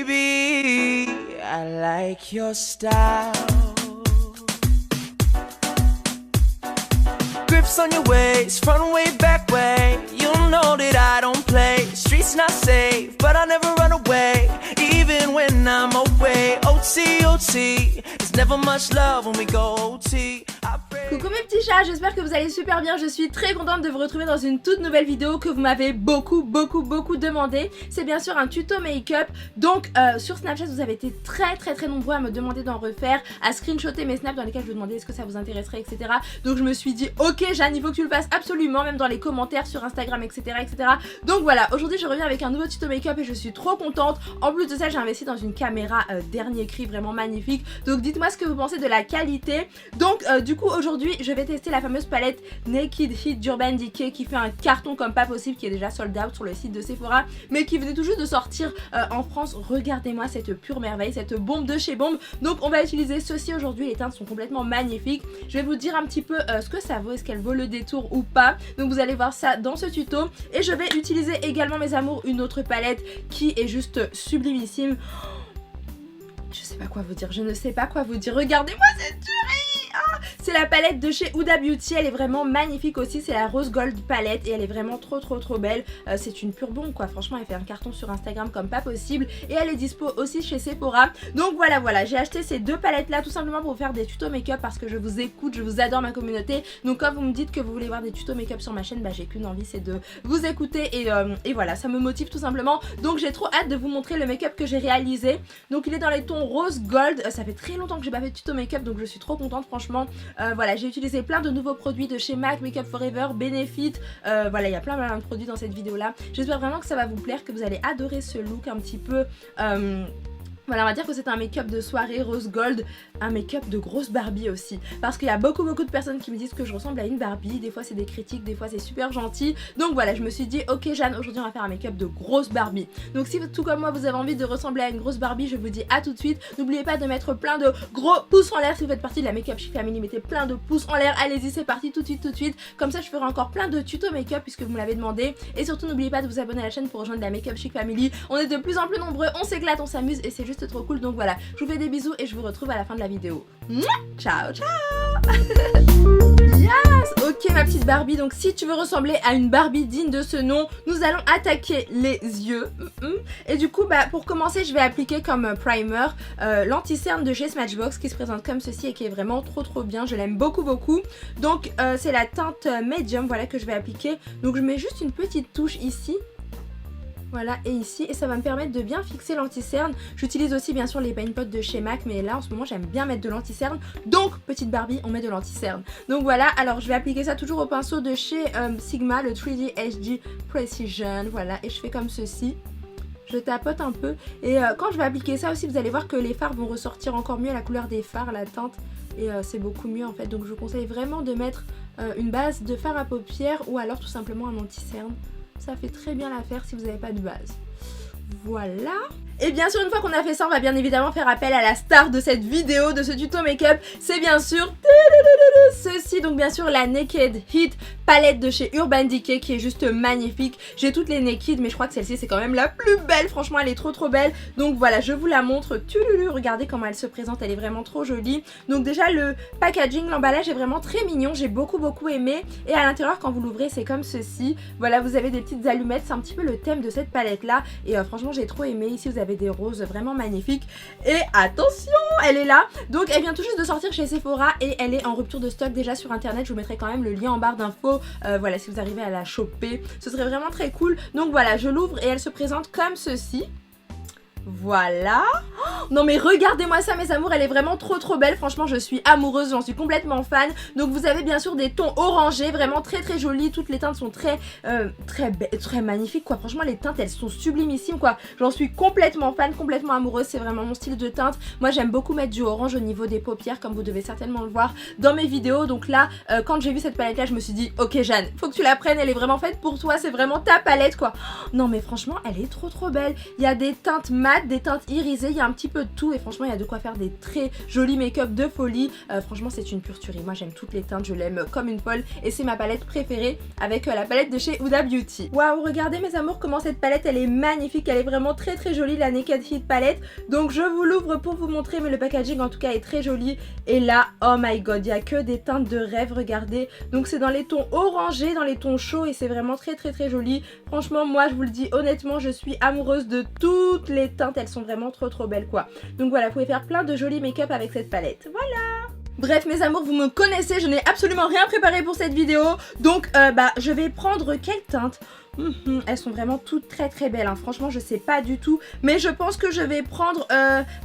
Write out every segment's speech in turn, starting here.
baby, I like your style. Grips on your waist, front way, back way. You know that I don't play. Streets not safe, but I never run away, even when I'm away. OT, OT, there's never much love when we go OT. Coucou mes petits chats, j'espère que vous allez super bien. Je suis très contente de vous retrouver dans une toute nouvelle vidéo que vous m'avez beaucoup demandé. C'est bien sûr un tuto make-up. Donc sur Snapchat vous avez été très nombreux à me demander d'en refaire, à screenshotter mes snaps dans lesquels je vous demandais est-ce que ça vous intéresserait, etc. Donc je me suis dit ok Jeanne, il faut que tu le fasses absolument, même dans les commentaires sur Instagram, etc. Donc voilà, aujourd'hui je reviens avec un nouveau tuto make-up et je suis trop contente. En plus de ça j'ai investi dans une caméra dernier cri, vraiment magnifique. Donc dites-moi ce que vous pensez de la qualité. Donc du coup aujourd'hui je vais tester la fameuse palette Naked Heat d'Urban Decay qui fait un carton comme pas possible, qui est déjà sold out sur le site de Sephora, mais qui venait tout juste de sortir en France. Regardez-moi cette pure merveille, cette bombe de chez Bombe. Donc on va utiliser ceci aujourd'hui, les teintes sont complètement magnifiques. Je vais vous dire un petit peu ce que ça vaut, est-ce qu'elle vaut le détour ou pas. Donc vous allez voir ça dans ce tuto. Et je vais utiliser également mes amours une autre palette qui est juste sublimissime. Je sais pas quoi vous dire, je ne sais pas quoi vous dire. Regardez-moi cette tuerie. C'est la palette de chez Huda Beauty, elle est vraiment magnifique aussi, c'est la Rose Gold palette et elle est vraiment trop belle. C'est une pure bombe quoi, franchement elle fait un carton sur Instagram comme pas possible et elle est dispo aussi chez Sephora. Donc voilà, j'ai acheté ces deux palettes là tout simplement pour vous faire des tutos make-up parce que je vous écoute, je vous adore ma communauté. Donc quand vous me dites que vous voulez voir des tutos make-up sur ma chaîne, bah j'ai qu'une envie, c'est de vous écouter et voilà, ça me motive tout simplement. Donc j'ai trop hâte de vous montrer le make-up que j'ai réalisé. Donc il est dans les tons Rose Gold, ça fait très longtemps que j'ai pas fait de tuto make-up donc je suis trop contente franchement. Voilà, j'ai utilisé plein de nouveaux produits de chez MAC, Makeup Forever, Benefit, voilà, il y a plein de produits dans cette vidéo là. J'espère vraiment que ça va vous plaire, que vous allez adorer ce look un petit peu... Voilà, on va dire que c'est un make-up de soirée Rose Gold, un make-up de grosse Barbie aussi. Parce qu'il y a beaucoup de personnes qui me disent que je ressemble à une Barbie, des fois c'est des critiques, des fois c'est super gentil. Donc voilà, je me suis dit ok Jeanne, aujourd'hui on va faire un make-up de grosse Barbie. Donc si tout comme moi vous avez envie de ressembler à une grosse Barbie, je vous dis à tout de suite. N'oubliez pas de mettre plein de gros pouces en l'air si vous faites partie de la Make-up Chic Family, mettez plein de pouces en l'air, allez-y c'est parti tout de suite. Comme ça je ferai encore plein de tutos make-up puisque vous me l'avez demandé. Et surtout n'oubliez pas de vous abonner à la chaîne pour rejoindre la Make-up Chic Family. On est de plus en plus nombreux, on s'éclate, on s'amuse et c'est juste trop cool. Donc voilà, je vous fais des bisous et je vous retrouve à la fin de la vidéo. Ciao Yes. Ok ma petite Barbie, donc si tu veux ressembler à une Barbie digne de ce nom, nous allons attaquer les yeux. Et du coup bah pour commencer je vais appliquer comme primer l'anti-cerne de chez Smashbox qui se présente comme ceci et qui est vraiment trop bien, je l'aime beaucoup. Donc c'est la teinte medium, voilà, que je vais appliquer. Donc je mets juste une petite touche ici. Voilà, et ici, et ça va me permettre de bien fixer l'anti-cerne. J'utilise aussi bien sûr les paint pots de chez MAC, mais là en ce moment j'aime bien mettre de l'anti-cerne. Donc, petite Barbie, on met de l'anti-cerne. Donc voilà, alors je vais appliquer ça toujours au pinceau de chez Sigma, le 3D HD Precision. Voilà, et je fais comme ceci. Je tapote un peu. Et quand je vais appliquer ça aussi, vous allez voir que les fards vont ressortir encore mieux, la couleur des fards, la teinte. Et c'est beaucoup mieux en fait. Donc je vous conseille vraiment de mettre une base de fard à paupières ou alors tout simplement un anti-cerne. Ça fait très bien l'affaire si vous n'avez pas de base. Voilà. Et bien sûr une fois qu'on a fait ça, on va bien évidemment faire appel à la star de cette vidéo, de ce tuto make-up. C'est bien sûr ceci, donc bien sûr la Naked Heat palette de chez Urban Decay qui est juste magnifique. J'ai toutes les Naked mais je crois que celle-ci c'est quand même la plus belle, franchement elle est trop belle. Donc voilà, je vous la montre. Regardez comment elle se présente, elle est vraiment trop jolie. Donc déjà le packaging, l'emballage est vraiment très mignon, j'ai beaucoup aimé. Et à l'intérieur quand vous l'ouvrez c'est comme ceci. Voilà, vous avez des petites allumettes, c'est un petit peu le thème de cette palette là. Et franchement j'ai trop aimé. Ici vous avez des roses vraiment magnifiques. Et attention, elle est là. Donc elle vient tout juste de sortir chez Sephora et elle est en rupture de stock déjà sur internet. Je vous mettrai quand même le lien en barre d'infos. Voilà, si vous arrivez à la choper, ce serait vraiment très cool. Donc voilà, je l'ouvre et elle se présente comme ceci. Voilà. Oh, non mais regardez-moi ça mes amours, elle est vraiment trop belle. Franchement je suis amoureuse, j'en suis complètement fan. Donc vous avez bien sûr des tons orangés, vraiment très jolis. Toutes les teintes sont très magnifiques quoi. Franchement les teintes elles sont sublimissimes quoi. J'en suis complètement fan, complètement amoureuse. C'est vraiment mon style de teinte. Moi j'aime beaucoup mettre du orange au niveau des paupières comme vous devez certainement le voir dans mes vidéos. Donc là quand j'ai vu cette palette là je me suis dit ok Jeanne, faut que tu la prennes, elle est vraiment faite pour toi. C'est vraiment ta palette quoi. Oh, non mais franchement elle est trop belle. Il y a des teintes magnifiques mat, des teintes irisées, il y a un petit peu de tout et franchement il y a de quoi faire des très jolis make-up de folie. Franchement c'est une pure tuerie, moi j'aime toutes les teintes, je l'aime comme une folle et c'est ma palette préférée avec la palette de chez Huda Beauty. Waouh, regardez mes amours comment cette palette elle est magnifique, elle est vraiment très très jolie, la Naked Heat palette. Donc je vous l'ouvre pour vous montrer, mais le packaging en tout cas est très joli. Et là, oh my god, il n'y a que des teintes de rêve, regardez. Donc c'est dans les tons orangés, dans les tons chauds et c'est vraiment très très très joli. Franchement moi je vous le dis honnêtement, je suis amoureuse de toutes les teintes, elles sont vraiment trop belles quoi. Donc voilà, vous pouvez faire plein de jolis make-up avec cette palette, voilà. Bref mes amours, vous me connaissez, je n'ai absolument rien préparé pour cette vidéo. Donc je vais prendre quelle teinte? Elles sont vraiment toutes très belles hein. Franchement je sais pas du tout, mais je pense que je vais prendre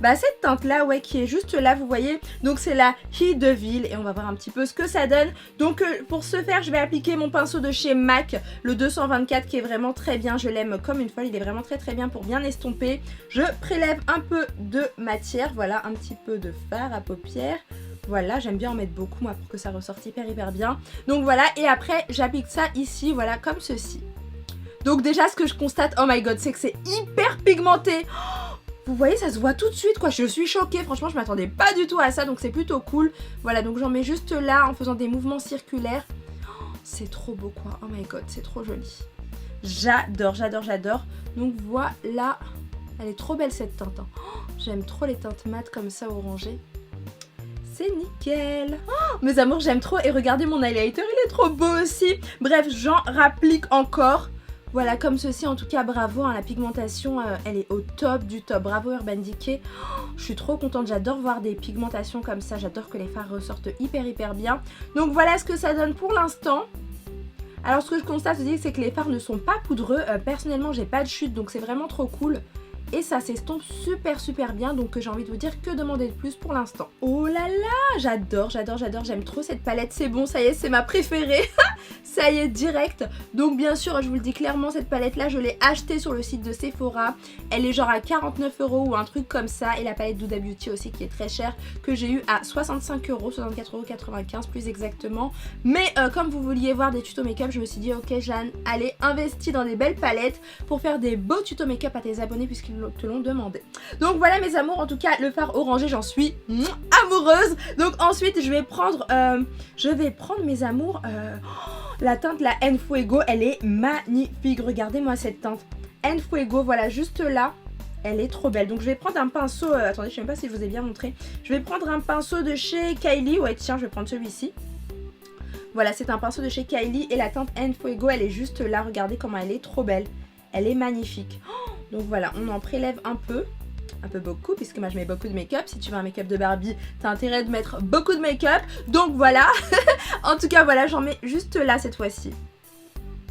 cette teinte là, ouais, qui est juste là, vous voyez. Donc c'est la Heat de Ville et on va voir un petit peu ce que ça donne. Donc pour ce faire je vais appliquer mon pinceau de chez MAC, le 224, qui est vraiment très bien, je l'aime comme une folle, il est vraiment très bien pour bien estomper. Je prélève un peu de matière, voilà, un petit peu de fard à paupières. Voilà, j'aime bien en mettre beaucoup moi pour que ça ressorte hyper bien. Donc voilà, et après j'applique ça ici, voilà, comme ceci. Donc déjà ce que je constate, oh my god, c'est que c'est hyper pigmenté. Vous voyez, ça se voit tout de suite quoi, je suis choquée, franchement je m'attendais pas du tout à ça, donc c'est plutôt cool. Voilà, donc j'en mets juste là en faisant des mouvements circulaires. C'est trop beau quoi, oh my god, c'est trop joli. J'adore. Donc voilà, elle est trop belle cette teinte hein. J'aime trop les teintes mates comme ça, orangées. C'est nickel. Oh, mes amours, j'aime trop. Et regardez mon highlighter, il est trop beau aussi. Bref, j'en rapplique encore. Voilà, comme ceci. En tout cas, bravo. Hein, la pigmentation, elle est au top du top. Bravo Urban Decay. Oh, je suis trop contente. J'adore voir des pigmentations comme ça. J'adore que les fards ressortent hyper bien. Donc voilà ce que ça donne pour l'instant. Alors ce que je constate aussi, c'est que les fards ne sont pas poudreux. Personnellement, j'ai pas de chute, donc c'est vraiment trop cool. Et ça s'estompe super bien, donc j'ai envie de vous dire que demander de plus pour l'instant. Oh là là, j'adore, j'aime trop cette palette, c'est bon, ça y est, c'est ma préférée. Ça y est, direct. Donc bien sûr, je vous le dis clairement, cette palette là, je l'ai achetée sur le site de Sephora. Elle est genre à 49 € ou un truc comme ça. Et la palette d'Huda Beauty aussi qui est très chère, que j'ai eu à 65 €, 64,95 € plus exactement. Mais comme vous vouliez voir des tutos make-up, je me suis dit ok Jeanne, allez, investis dans des belles palettes pour faire des beaux tutos make-up à tes abonnés puisqu'ils te l'ont demandé. Donc voilà mes amours, en tout cas le fard orangé, j'en suis amoureuse. Donc ensuite je vais prendre mes amours, la teinte la En Fuego, elle est magnifique. Regardez-moi cette teinte En Fuego, voilà juste là. Elle est trop belle. Donc je vais prendre un pinceau, attendez, je sais même pas si je vous ai bien montré. Je vais prendre un pinceau de chez Kylie, ouais tiens, je vais prendre celui-ci. Voilà, c'est un pinceau de chez Kylie et la teinte En Fuego, elle est juste là. Regardez comment elle est trop belle. Elle est magnifique. Donc voilà, on en prélève un peu beaucoup, puisque moi je mets beaucoup de make-up. Si tu veux un make-up de Barbie, t'as intérêt de mettre beaucoup de make-up. Donc voilà, en tout cas voilà, j'en mets juste là cette fois-ci.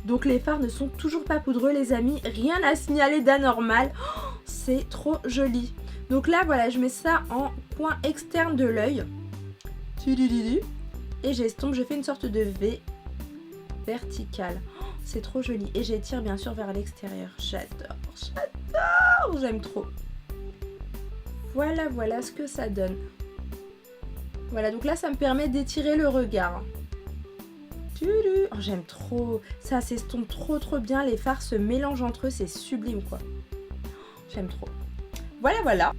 Donc les fards ne sont toujours pas poudreux les amis, rien à signaler d'anormal. Oh, c'est trop joli. Donc là voilà, je mets ça en coin externe de l'œil. Et j'estompe, je fais une sorte de V verticale. C'est trop joli. Et j'étire bien sûr vers l'extérieur. J'adore, j'aime trop. Voilà ce que ça donne. Voilà, donc là ça me permet d'étirer le regard. Oh, j'aime trop. Ça s'estompe trop bien. Les fards se mélangent entre eux, c'est sublime quoi. J'aime trop. Voilà.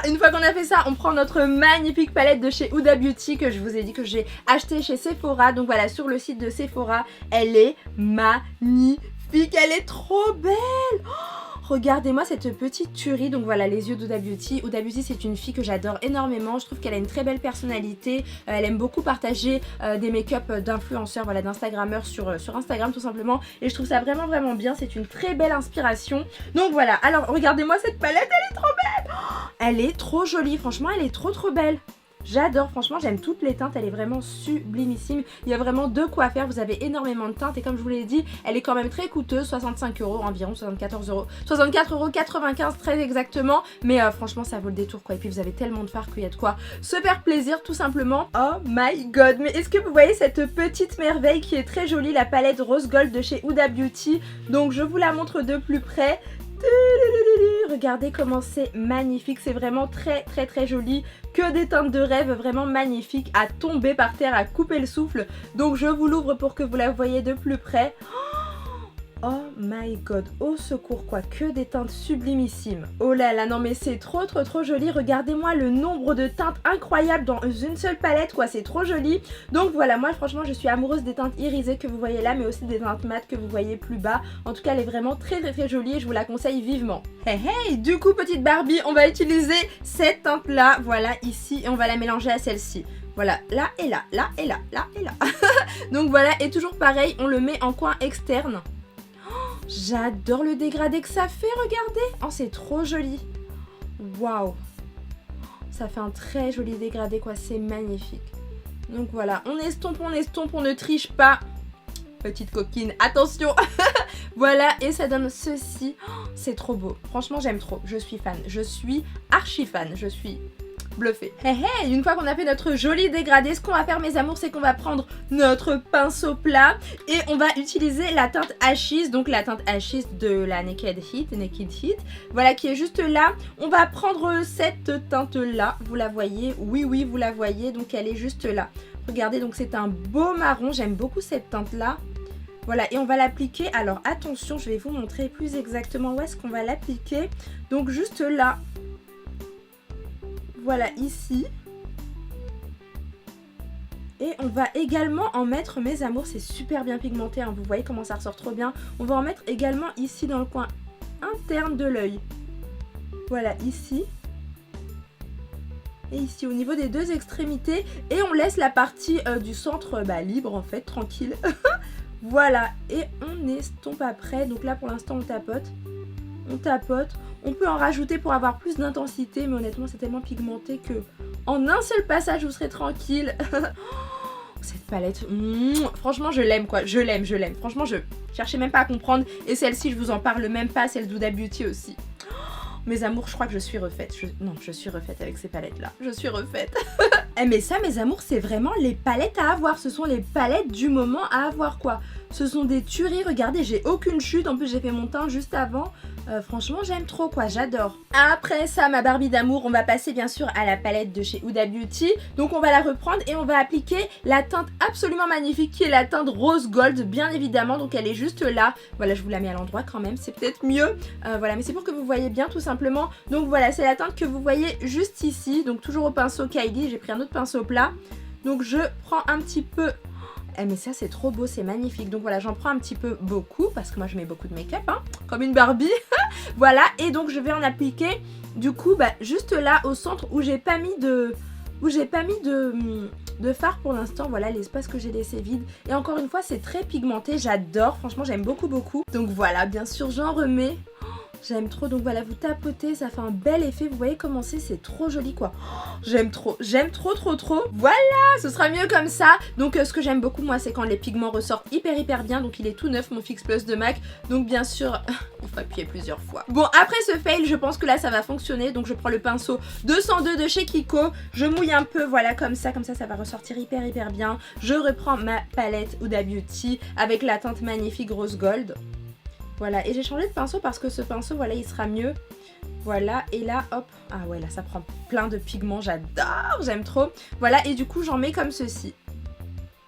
Une fois qu'on a fait ça, on prend notre magnifique palette de chez Huda Beauty que je vous ai dit que j'ai acheté chez Sephora. Donc voilà, sur le site de Sephora, elle est magnifique, elle est trop belle. Regardez-moi cette petite tuerie. Donc voilà les yeux d'Huda Beauty. Huda Beauty c'est une fille que j'adore énormément. Je trouve qu'elle a une très belle personnalité. Elle aime beaucoup partager des make-up d'influenceurs, voilà, d'instagrammeurs sur Instagram tout simplement. Et je trouve ça vraiment bien. C'est une très belle inspiration. Donc voilà, alors regardez-moi cette palette, elle est trop belle. Elle est trop jolie, franchement elle est trop belle. J'adore, franchement j'aime toutes les teintes, elle est vraiment sublimissime. Il y a vraiment de quoi faire, vous avez énormément de teintes et comme je vous l'ai dit, elle est quand même très coûteuse, 65 € environ, 74 €, 64,95 € très exactement. Mais franchement ça vaut le détour quoi. Et puis vous avez tellement de fards qu'il y a de quoi se faire plaisir tout simplement. Oh my god, mais est-ce que vous voyez cette petite merveille qui est très jolie, la palette Rose Gold de chez Huda Beauty. Donc je vous la montre de plus près. Regardez comment c'est magnifique, c'est vraiment très joli, que des teintes de rêve vraiment magnifiques, à tomber par terre, à couper le souffle. Donc je vous l'ouvre pour que vous la voyez de plus près. Oh my god, au secours quoi, que des teintes sublimissimes. Oh là là, non mais c'est trop joli, regardez-moi le nombre de teintes incroyables dans une seule palette quoi, c'est trop joli. Donc voilà, moi franchement je suis amoureuse des teintes irisées que vous voyez là, mais aussi des teintes mates que vous voyez plus bas. En tout cas elle est vraiment très jolie et je vous la conseille vivement. Hey, du coup petite Barbie, on va utiliser cette teinte là, voilà ici, et on va la mélanger à celle-ci. Voilà, là et là, là et là, là et là. Donc voilà, et toujours pareil, on le met en coin externe. J'adore le dégradé que ça fait, regardez. Oh, c'est trop joli. Waouh. Ça fait un très joli dégradé, quoi. C'est magnifique. Donc voilà, on estompe, on ne triche pas. Petite coquine, attention. Voilà, et ça donne ceci. Oh, c'est trop beau. Franchement, j'aime trop. Je suis fan. Je suis archi fan. Je suis bluffée. Hey, une fois qu'on a fait notre joli dégradé, ce qu'on va faire mes amours, c'est qu'on va prendre notre pinceau plat et on va utiliser la teinte Ashes, donc la teinte Ashes de la Naked Heat, voilà, qui est juste là. On va prendre cette teinte là, vous la voyez, oui vous la voyez, donc elle est juste là. Regardez, donc c'est un beau marron, j'aime beaucoup cette teinte là. Voilà, et on va l'appliquer, alors attention, je vais vous montrer plus exactement où est-ce qu'on va l'appliquer. Donc juste là. Voilà, ici. Et on va également en mettre, mes amours, c'est super bien pigmenté, hein, vous voyez comment ça ressort trop bien. On va en mettre également ici dans le coin interne de l'œil. Voilà, ici. Et ici, au niveau des deux extrémités. Et on laisse la partie du centre libre, en fait, tranquille. Voilà, et on estompe après. Donc là, pour l'instant, on tapote. On tapote. On peut en rajouter pour avoir plus d'intensité, mais honnêtement c'est tellement pigmenté que en un seul passage vous serez tranquille. Cette palette, franchement je l'aime quoi, je l'aime. Franchement je cherchais même pas à comprendre. Et celle-ci je vous en parle même pas, celle d'Huda Beauty aussi. Mes amours, je crois que je suis refaite. Non, je suis refaite avec ces palettes-là. Je suis refaite. Mais ça, mes amours, c'est vraiment les palettes à avoir. Ce sont les palettes du moment à avoir, quoi. Ce sont des tueries. Regardez, j'ai aucune chute. En plus, j'ai fait mon teint juste avant. Franchement, j'aime trop, quoi. J'adore. Après ça, ma Barbie d'amour, on va passer, bien sûr, à la palette de chez Huda Beauty. Donc, on va la reprendre et on va appliquer la teinte absolument magnifique qui est la teinte rose gold, bien évidemment. Donc, elle est juste là. Voilà, je vous la mets à l'endroit quand même. C'est peut-être mieux. Voilà, mais c'est pour que vous voyez bien, tout simplement. Donc, voilà, c'est la teinte que vous voyez juste ici. Donc, toujours au pinceau Kylie. J'ai pris un autre pinceau plat. Donc, je prends un petit peu... mais ça c'est trop beau, c'est magnifique. Donc voilà, j'en prends un petit peu beaucoup parce que moi je mets beaucoup de make-up, hein, comme une Barbie. Voilà, et donc je vais en appliquer du coup juste là au centre où j'ai pas mis de fard pour l'instant. Voilà l'espace que j'ai laissé vide. Et encore une fois c'est très pigmenté, j'adore, franchement j'aime beaucoup. Donc voilà, bien sûr j'en remets. J'aime trop, donc voilà, vous tapotez, ça fait un bel effet, vous voyez comment c'est trop joli quoi. J'aime trop, trop. Voilà, ce sera mieux comme ça. Donc ce que j'aime beaucoup moi, c'est quand les pigments ressortent hyper bien. Donc il est tout neuf mon Fix Plus de MAC. Donc bien sûr, il faut appuyer plusieurs fois. Bon, après ce fail, je pense que là ça va fonctionner. Donc je prends le pinceau 202 de chez Kiko, je mouille un peu, voilà, comme ça ça va ressortir hyper bien. Je reprends ma palette Huda Beauty avec la teinte magnifique rose gold. Voilà, et j'ai changé de pinceau parce que ce pinceau, voilà, il sera mieux. Voilà, et là, hop. Ah ouais, là, ça prend plein de pigments, j'adore, j'aime trop. Voilà, et du coup, j'en mets comme ceci.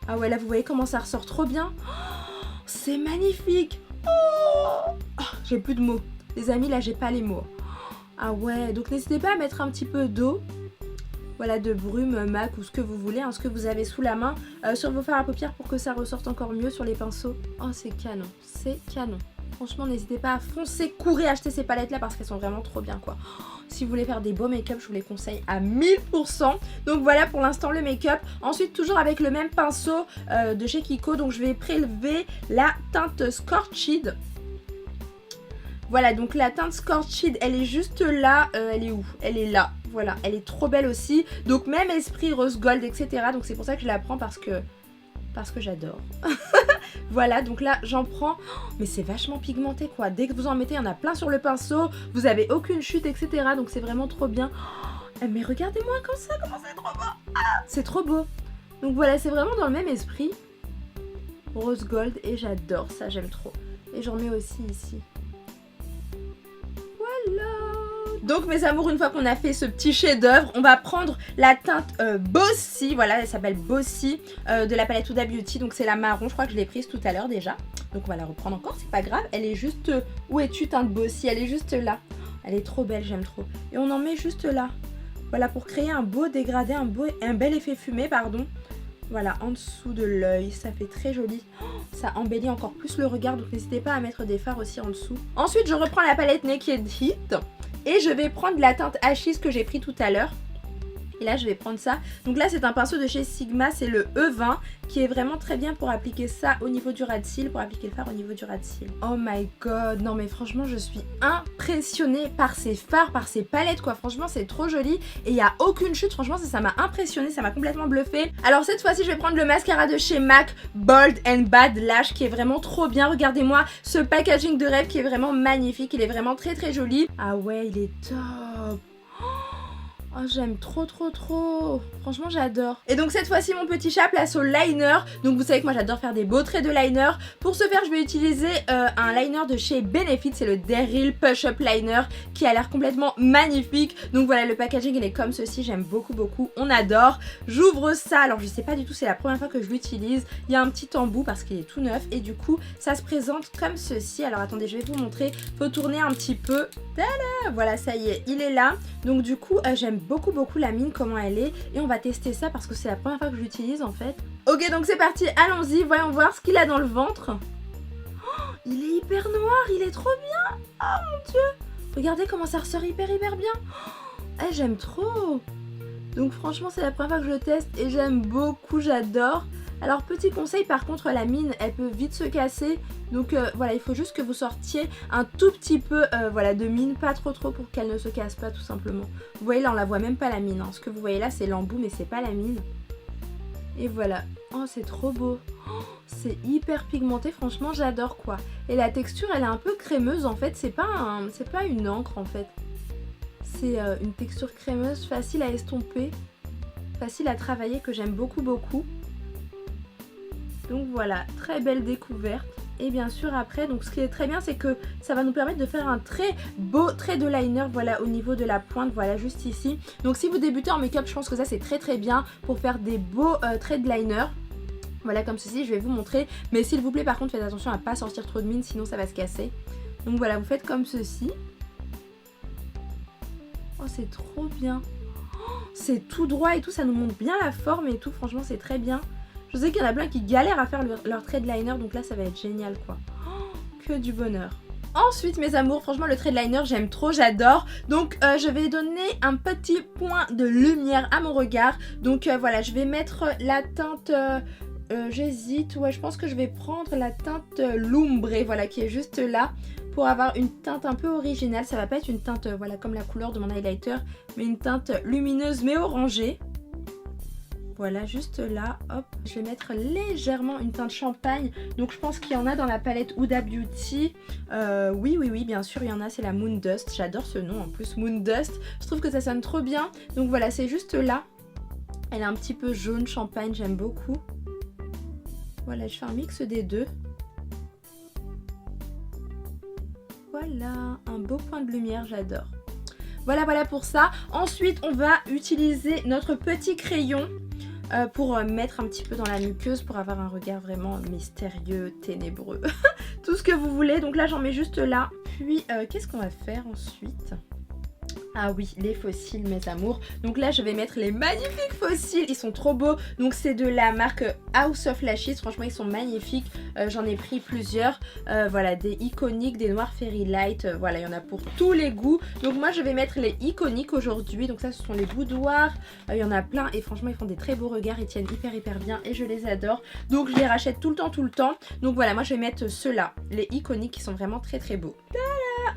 Ah ouais, là, vous voyez comment ça ressort trop bien. Oh, c'est magnifique. Oh, j'ai plus de mots. Les amis, là, j'ai pas les mots. Ah ouais, donc n'hésitez pas à mettre un petit peu d'eau. Voilà, de brume, MAC ou ce que vous voulez, hein, ce que vous avez sous la main, sur vos fards à paupières pour que ça ressorte encore mieux sur les pinceaux. Oh, c'est canon, c'est canon. Franchement, n'hésitez pas à foncer, courir, acheter ces palettes-là parce qu'elles sont vraiment trop bien, quoi. Si vous voulez faire des beaux make-up, je vous les conseille à 1000%. Donc voilà pour l'instant le make-up. Ensuite, toujours avec le même pinceau de chez Kiko, donc je vais prélever la teinte Scorched. Voilà, donc la teinte Scorched, elle est juste là. Elle est où? Elle est là. Voilà, elle est trop belle aussi. Donc même esprit rose gold, etc. Donc c'est pour ça que je la prends parce que j'adore. Voilà, donc là j'en prends. Oh, mais c'est vachement pigmenté quoi. Dès que vous en mettez, il y en a plein sur le pinceau. Vous avez aucune chute, etc. Donc c'est vraiment trop bien. Oh, mais regardez-moi comme ça, comment c'est trop beau. Ah, c'est trop beau. Donc voilà, c'est vraiment dans le même esprit. Rose gold et j'adore ça, j'aime trop. Et j'en mets aussi ici. Voilà. Donc mes amours, une fois qu'on a fait ce petit chef-d'œuvre, on va prendre la teinte Bossy, voilà, elle s'appelle Bossy, de la palette Huda Beauty, donc c'est la marron, je crois que je l'ai prise tout à l'heure déjà. Donc on va la reprendre encore, c'est pas grave. Elle est juste... où es-tu teinte Bossy? Elle est juste là. Elle est trop belle, j'aime trop. Et on en met juste là. Voilà, pour créer un beau dégradé, un bel effet fumé, pardon. Voilà, en dessous de l'œil, ça fait très joli. Oh, ça embellit encore plus le regard, donc n'hésitez pas à mettre des fards aussi en dessous. Ensuite, je reprends la palette Naked Heat et je vais prendre la teinte Hachis que j'ai pris tout à l'heure. Et là, je vais prendre ça. Donc là, c'est un pinceau de chez Sigma, c'est le E20 qui est vraiment très bien pour appliquer ça au niveau du ras de cils, pour appliquer le fard au niveau du ras de cils. Oh my god, non mais franchement, je suis impressionnée par ces fards, par ces palettes quoi. Franchement, c'est trop joli et il n'y a aucune chute. Franchement, ça m'a impressionnée, ça m'a complètement bluffée. Alors cette fois-ci, je vais prendre le mascara de chez MAC, Bold and Bad Lash, qui est vraiment trop bien. Regardez-moi ce packaging de rêve qui est vraiment magnifique. Il est vraiment très très joli. Ah ouais, il est top. Oh, j'aime trop. Franchement, j'adore. Et donc cette fois-ci, mon petit chat place au liner. Donc vous savez que moi, j'adore faire des beaux traits de liner. Pour ce faire, je vais utiliser un liner de chez Benefit. C'est le Daryl Push Up Liner qui a l'air complètement magnifique. Donc voilà, le packaging, il est comme ceci. J'aime beaucoup. On adore. J'ouvre ça. Alors, je sais pas du tout, c'est la première fois que je l'utilise. Il y a un petit embout parce qu'il est tout neuf. Et du coup, ça se présente comme ceci. Alors, attendez, je vais vous montrer. Faut tourner un petit peu. Tada! Voilà, ça y est, il est là. Donc du coup, j'aime beaucoup la mine, comment elle est. Et on va tester ça parce que c'est la première fois que je l'utilise en fait. Ok, donc c'est parti, allons-y, voyons voir ce qu'il a dans le ventre. Oh, il est hyper noir, il est trop bien. Oh mon dieu. Regardez comment ça ressort hyper bien. Oh, j'aime trop. Donc franchement, c'est la première fois que je le teste et j'aime beaucoup, j'adore. Alors petit conseil, par contre, la mine elle peut vite se casser. Donc voilà, il faut juste que vous sortiez un tout petit peu voilà, de mine, pas trop pour qu'elle ne se casse pas tout simplement. Vous voyez là, on la voit même pas la mine, hein. Ce que vous voyez là, c'est l'embout mais c'est pas la mine. Et voilà. Oh, c'est trop beau. Oh, c'est hyper pigmenté, franchement j'adore quoi. Et la texture elle est un peu crémeuse en fait, c'est pas une encre en fait. C'est une texture crémeuse, facile à estomper, facile à travailler, que j'aime beaucoup. Donc voilà, très belle découverte. Et bien sûr après, donc ce qui est très bien, c'est que ça va nous permettre de faire un très beau trait de liner, voilà, au niveau de la pointe, voilà, juste ici. Donc si vous débutez en make-up, je pense que ça c'est très bien pour faire des beaux traits de liner. Voilà, comme ceci, je vais vous montrer. Mais s'il vous plaît, par contre, faites attention à ne pas sortir trop de mine, sinon ça va se casser. Donc voilà, vous faites comme ceci. Oh, c'est trop bien. Oh, c'est tout droit et tout, ça nous montre bien la forme et tout, franchement c'est très bien. Je sais qu'il y en a plein qui galèrent à faire leur trait de liner, donc là ça va être génial quoi. Oh, que du bonheur. Ensuite mes amours, franchement le trait de liner j'aime trop, j'adore. Donc je vais donner un petit point de lumière à mon regard. Donc voilà, je vais mettre la teinte... j'hésite, ouais je pense que je vais prendre la teinte Lumbre, voilà, qui est juste là. Pour avoir une teinte un peu originale, ça va pas être une teinte voilà, comme la couleur de mon highlighter, mais une teinte lumineuse mais orangée. Voilà, juste là, hop, je vais mettre légèrement une teinte champagne. Donc je pense qu'il y en a dans la palette Huda Beauty. Oui, bien sûr, il y en a, c'est la Moon Dust. J'adore ce nom en plus, Moon Dust. Je trouve que ça sonne trop bien. Donc voilà, c'est juste là. Elle est un petit peu jaune, champagne, j'aime beaucoup. Voilà, je fais un mix des deux. Voilà, un beau point de lumière, j'adore. Voilà pour ça. Ensuite, on va utiliser notre petit crayon pour mettre un petit peu dans la muqueuse pour avoir un regard vraiment mystérieux, ténébreux. Tout ce que vous voulez. Donc là, j'en mets juste là. Puis, qu'est-ce qu'on va faire ensuite ? Ah oui, les fossiles mes amours. Donc là je vais mettre les magnifiques fossiles. Ils sont trop beaux. Donc c'est de la marque House of Lashes. Franchement ils sont magnifiques. J'en ai pris plusieurs. Voilà, des iconiques, des noirs Fairy Light. Voilà, il y en a pour tous les goûts. Donc moi je vais mettre les iconiques aujourd'hui. Donc ça ce sont les boudoirs. Il y en a plein et franchement ils font des très beaux regards. Ils tiennent hyper bien et je les adore. Donc je les rachète tout le temps. Donc voilà, moi je vais mettre ceux-là. Les iconiques qui sont vraiment très beaux.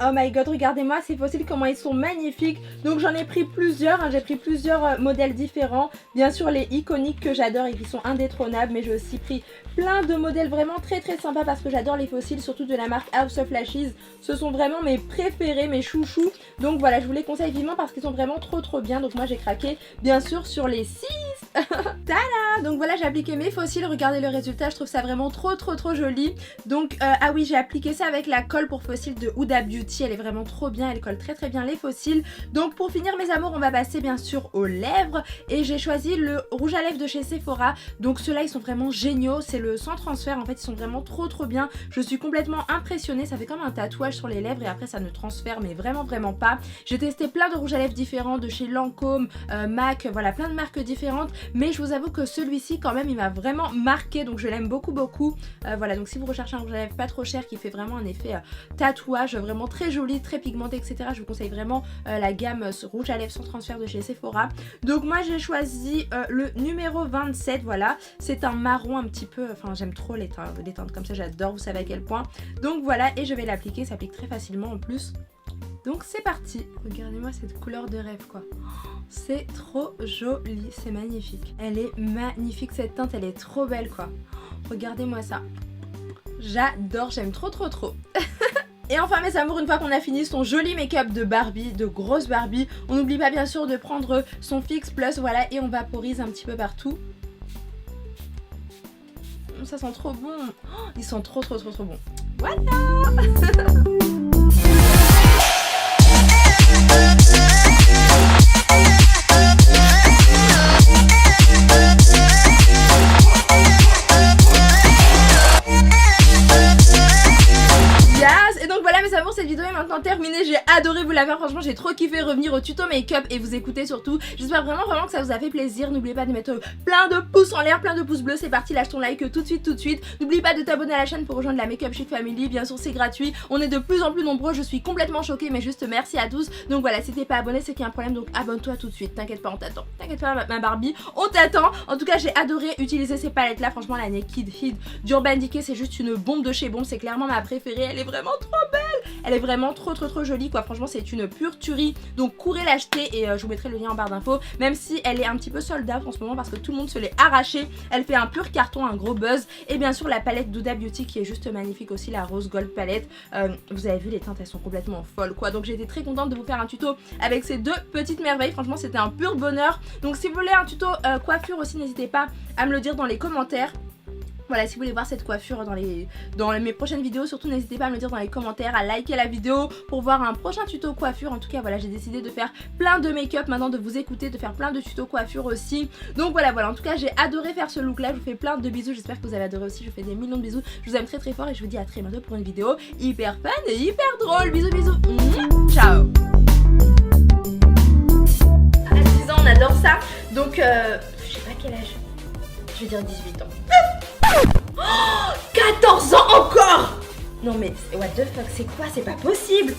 Oh my god, regardez-moi ces fossiles, comment ils sont magnifiques. Donc j'en ai pris plusieurs, hein, j'ai pris plusieurs modèles différents. Bien sûr les iconiques que j'adore et qui sont indétrônables, mais j'ai aussi pris plein de modèles vraiment très sympas parce que j'adore les fossiles, surtout de la marque House of Lashes. Ce sont vraiment mes préférés, mes chouchous. Donc voilà, je vous les conseille vivement parce qu'ils sont vraiment trop bien. Donc moi j'ai craqué bien sûr sur les 6. Tada! Donc voilà, j'ai appliqué mes fossiles, regardez le résultat, je trouve ça vraiment trop joli. Donc ah oui, j'ai appliqué ça avec la colle pour fossiles de Huda Beauty. Beauty, elle est vraiment trop bien, elle colle très bien les faux cils. Donc pour finir mes amours, on va passer bien sûr aux lèvres et j'ai choisi le rouge à lèvres de chez Sephora. Donc ceux-là ils sont vraiment géniaux, c'est le sans transfert, en fait ils sont vraiment trop bien. Je suis complètement impressionnée, ça fait comme un tatouage sur les lèvres et après ça ne transfère mais vraiment pas. J'ai testé plein de rouges à lèvres différents de chez Lancôme, MAC, voilà plein de marques différentes, mais je vous avoue que celui-ci quand même il m'a vraiment marqué, donc je l'aime beaucoup. Voilà, donc si vous recherchez un rouge à lèvres pas trop cher qui fait vraiment un effet tatouage, vraiment très joli, très pigmenté, etc. Je vous conseille vraiment la gamme rouge à lèvres sans transfert de chez Sephora. Donc moi j'ai choisi le numéro 27, voilà, c'est un marron un petit peu, enfin j'aime trop les teintes comme ça, j'adore, vous savez à quel point. Donc voilà, et je vais l'appliquer, ça s'applique très facilement en plus. Donc c'est parti, regardez-moi cette couleur de rêve quoi, c'est trop joli, c'est magnifique. Elle est magnifique cette teinte, elle est trop belle quoi, regardez-moi ça, j'adore, j'aime trop. Et enfin mes amours, une fois qu'on a fini son joli make-up de Barbie, de grosse Barbie, on n'oublie pas bien sûr de prendre son Fix Plus, voilà, et on vaporise un petit peu partout. Ça sent trop bon, ils sont trop bons. Voilà. Cette vidéo est maintenant terminée, j'ai adoré vous la faire, franchement j'ai trop kiffé revenir au tuto make-up et vous écouter surtout. J'espère vraiment que ça vous a fait plaisir. N'oubliez pas de mettre plein de pouces en l'air, plein de pouces bleus, c'est parti, lâche ton like tout de suite. N'oublie pas de t'abonner à la chaîne pour rejoindre la Make Up Chic Family, bien sûr c'est gratuit, on est de plus en plus nombreux, je suis complètement choquée mais juste merci à tous. Donc voilà, si t'es pas abonné c'est qu'il y a un problème, donc abonne-toi tout de suite, t'inquiète pas, on t'attend, t'inquiète pas ma Barbie, on t'attend. En tout cas j'ai adoré utiliser ces palettes là, franchement la Naked Heat d'Urban Decay c'est juste une bombe de chez bombe, c'est clairement ma préférée, elle est vraiment trop belle, elle est vraiment trop jolie quoi, franchement c'est une pure tuerie, donc courez l'acheter et je vous mettrai le lien en barre d'infos, même si elle est un petit peu sold out en ce moment parce que tout le monde se l'est arraché, elle fait un pur carton, un gros buzz. Et bien sûr la palette d'Huda Beauty qui est juste magnifique aussi, la rose gold palette, vous avez vu les teintes elles sont complètement folles quoi, donc j'ai été très contente de vous faire un tuto avec ces deux petites merveilles, franchement c'était un pur bonheur. Donc si vous voulez un tuto coiffure aussi, n'hésitez pas à me le dire dans les commentaires. Voilà, si vous voulez voir cette coiffure dans mes prochaines vidéos, surtout n'hésitez pas à me le dire dans les commentaires, à liker la vidéo pour voir un prochain tuto coiffure. En tout cas voilà, j'ai décidé de faire plein de make-up maintenant, de vous écouter, de faire plein de tutos coiffure aussi. Donc voilà, en tout cas j'ai adoré faire ce look là, je vous fais plein de bisous, j'espère que vous avez adoré aussi, je vous fais des millions de bisous. Je vous aime très fort et je vous dis à très bientôt pour une vidéo hyper fun et hyper drôle. Bisous. Ciao. À 10 ans on adore ça, donc je sais pas quel âge, je vais dire 18 ans. 14 ans encore! Non mais what the fuck, c'est quoi? C'est pas possible!